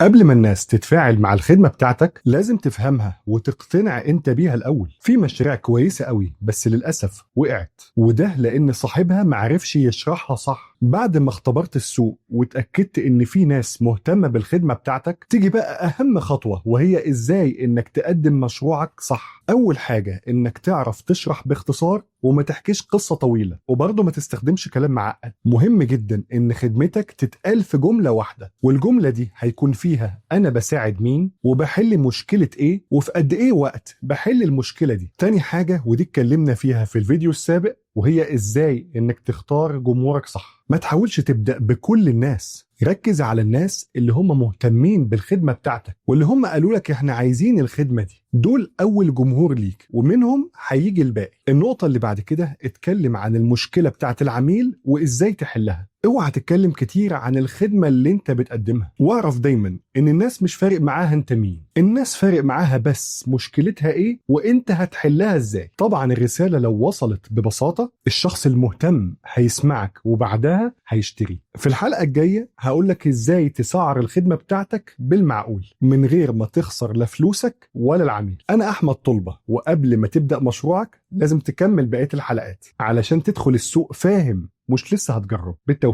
قبل ما الناس تتفاعل مع الخدمة بتاعتك لازم تفهمها وتقتنع انت بيها الأول. في مشاريع كويسة قوي بس للأسف وقعت، وده لأن صاحبها معرفش يشرحها صح. بعد ما اختبرت السوق واتأكدت ان في ناس مهتمة بالخدمة بتاعتك، تيجي بقى أهم خطوة، وهي ازاي انك تقدم مشروعك صح. أول حاجة انك تعرف تشرح باختصار وما تحكيش قصة طويلة، وبرضه ما تستخدمش كلام معقد. مهم جدا ان خدمتك تتقال في جملة واحدة، والجملة دي هيكون فيها انا بساعد مين وبحل مشكلة ايه وفي قد ايه وقت بحل المشكلة دي. تاني حاجة ودي اتكلمنا فيها في الفيديو السابق، وهي ازاي انك تختار جمهورك صح. ما تحاولش تبدأ بكل الناس، ركز على الناس اللي هم مهتمين بالخدمة بتاعتك واللي هم قالوا لك احنا عايزين الخدمة دي. دول اول جمهور ليك ومنهم هيجي الباقي. النقطة اللي بعد كده اتكلم عن المشكلة بتاعت العميل وازاي تحلها. اوعى تتكلم كتير عن الخدمة اللي انت بتقدمها، واعرف دايما ان الناس مش فارق معاها انت مين، الناس فارق معاها بس مشكلتها ايه وانت هتحلها ازاي. طبعا الرسالة لو وصلت ببساطة الشخص المهتم هيسمعك وبعدها هيشتري. في الحلقة الجاية هقولك ازاي تسعر الخدمة بتاعتك بالمعقول من غير ما تخسر لا فلوسك ولا العميل. انا احمد طلبة، وقبل ما تبدأ مشروعك لازم تكمل بقية الحلقات علشان تدخل السوق فاهم، مش لسه هتجرب. بالتوفيق.